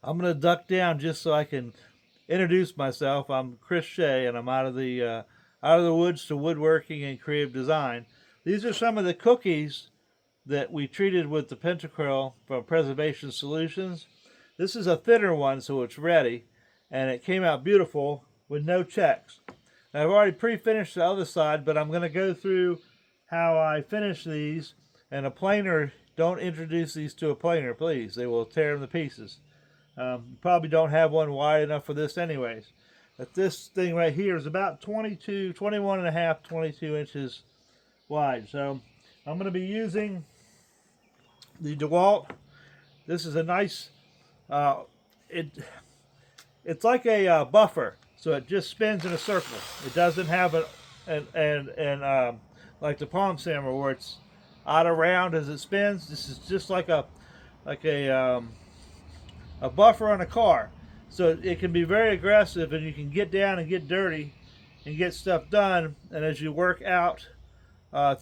I'm going to duck down just so I can introduce myself. I'm Chris Shea, and I'm out of the woods to woodworking and creative design. These are some of the cookies that we treated with the Pentacryl from Preservation Solutions. This is a thinner one, so it's ready, and it came out beautiful with no checks. Now, I've already pre-finished the other side, but I'm going to go through how I finish these. And a planer, don't introduce these to a planer, please. They will tear them to pieces. You probably don't have one wide enough for this anyways. But this thing right here is about 21 and a half, 22 inches wide. So I'm going to be using the DeWalt. This is a nice, it's like a buffer. So it just spins in a circle. It doesn't have like the palm sander where it's out around as it spins. This is just like a buffer on a car. So it can be very aggressive, and you can get down and get dirty and get stuff done. And as you work out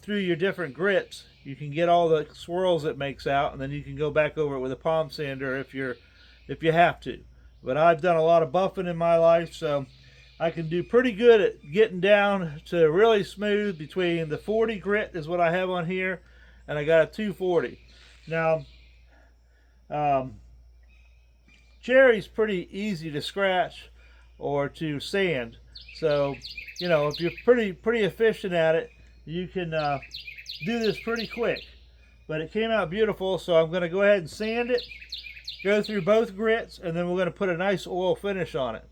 through your different grits, you can get all the swirls it makes out, and then you can go back over it with a palm sander if you have to. But I've done a lot of buffing in my life, so I can do pretty good at getting down to really smooth. Between the 40 grit is what I have on here, and I got a 240. Now, cherry's pretty easy to scratch or to sand. So, you know, if you're pretty efficient at it, you can do this pretty quick. But it came out beautiful, so I'm going to go ahead and sand it, go through both grits, and then we're going to put a nice oil finish on it.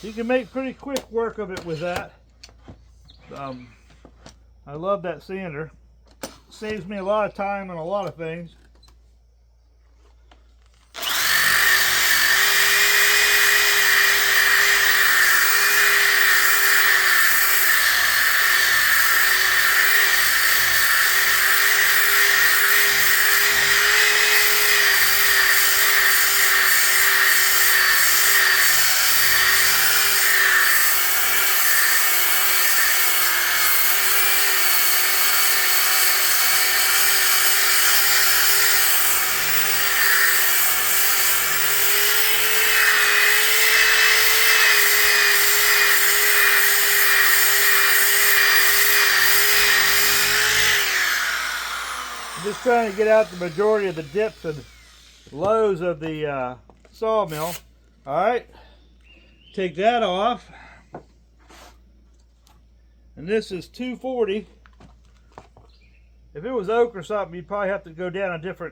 You can make pretty quick work of it with that. I love that sander. Saves me a lot of time on a lot of things. Just trying to get out the majority of the dips and lows of the sawmill. Alright, take that off. And this is 240. If it was oak or something, you'd probably have to go down a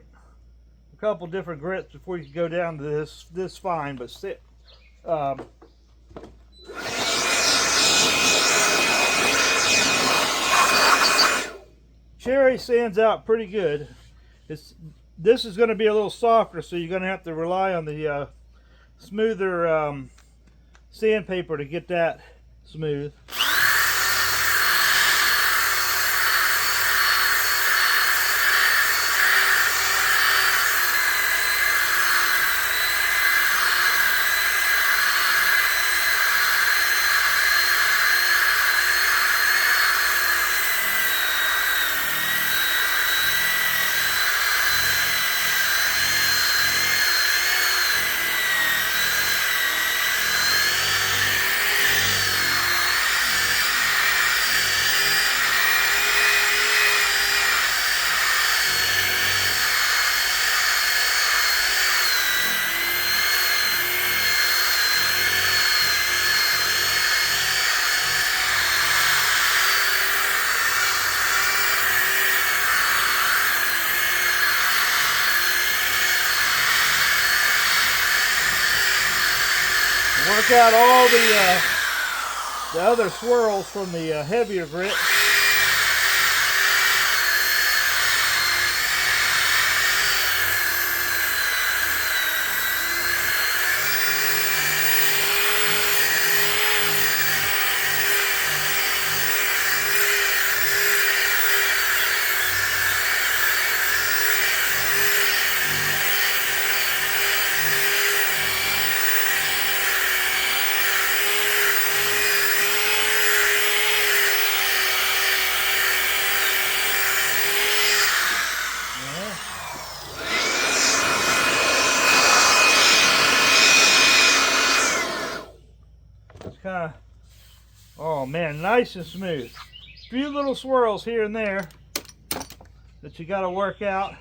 couple different grits before you could go down to this fine, but cherry sands out pretty good. This is going to be a little softer, so you're going to have to rely on the smoother sandpaper to get that smooth. Work out all the other swirls from the heavier grit. Kind of, oh man, nice and smooth. Few little swirls here and there that you got to work out,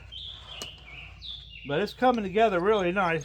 but it's coming together really nice.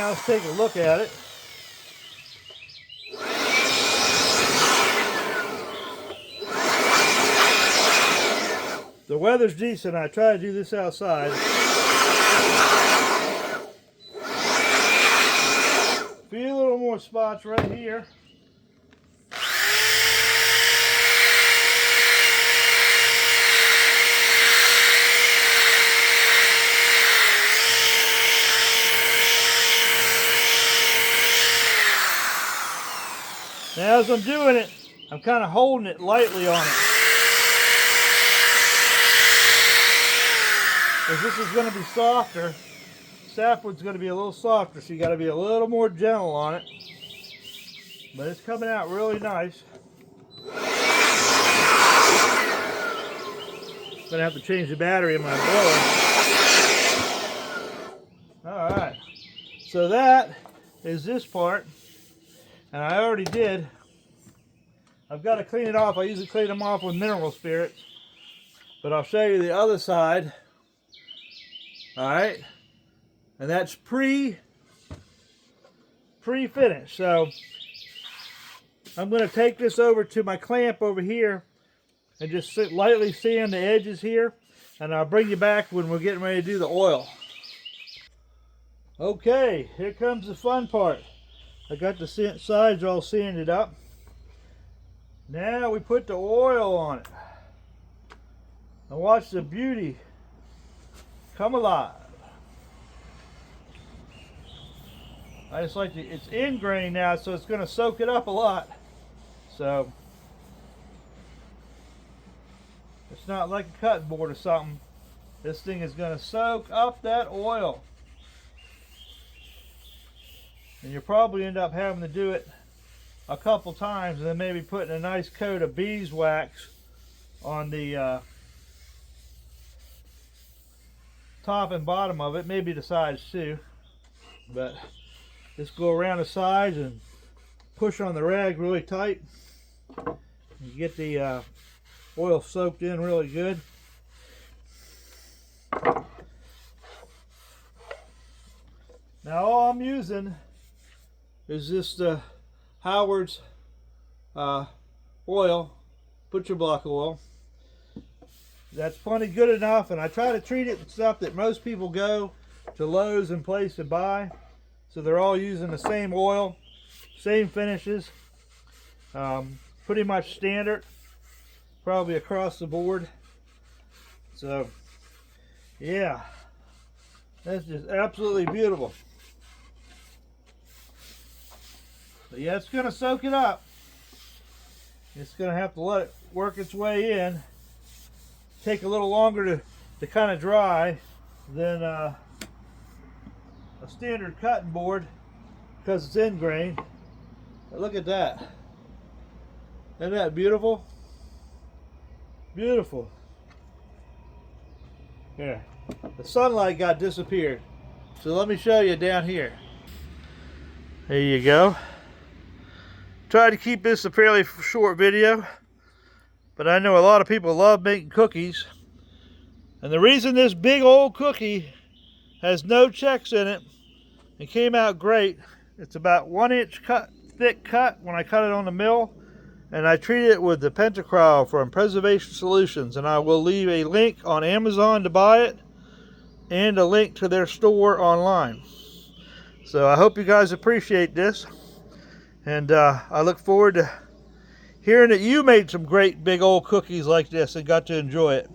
Let's take a look at it. The weather's decent. I try to do this outside. Feel a little more spots right here. Now as I'm doing it, I'm kind of holding it lightly on it. Because this is going to be softer. Sapwood's going to be a little softer, so you got to be a little more gentle on it. But it's coming out really nice. Gonna have to change the battery in my blower. Alright. So that is this part. And I already did. I've got to clean it off. I usually clean them off with mineral spirits. But I'll show you the other side. Alright. And that's pre-finished. So I'm going to take this over to my clamp over here and just lightly sand the edges here. And I'll bring you back when we're getting ready to do the oil. Okay, here comes the fun part. I got the sides all sanded up. Now we put the oil on it. And watch the beauty come alive. I just like it's ingrained now, so it's going to soak it up a lot. So it's not like a cutting board or something. This thing is going to soak up that oil. And you'll probably end up having to do it a couple times, and then maybe putting a nice coat of beeswax on the top and bottom of it, maybe the sides too. But just go around the sides and push on the rag really tight. You get the oil soaked in really good. Now all I'm using is this Howard's oil, butcher block oil. That's plenty good enough, and I try to treat it with stuff that most people go to Lowe's and place and buy. So they're all using the same oil, same finishes, pretty much standard, probably across the board. So yeah, that's just absolutely beautiful. But yeah, it's going to soak it up. It's going to have to let it work its way in. Take a little longer to kind of dry than a standard cutting board because it's in grain. But look at that. Isn't that beautiful? Beautiful. Here, the sunlight got disappeared. So let me show you down here. There you go. Try to keep this a fairly short video, but I know a lot of people love making cookies. And the reason this big old cookie has no checks in it and came out great, it's about 1 inch thick cut when I cut it on the mill, and I treated it with the Pentacryl from Preservation Solutions, and I will leave a link on Amazon to buy it and a link to their store online. So I hope you guys appreciate this, and I look forward to hearing that you made some great big old cookies like this and got to enjoy it.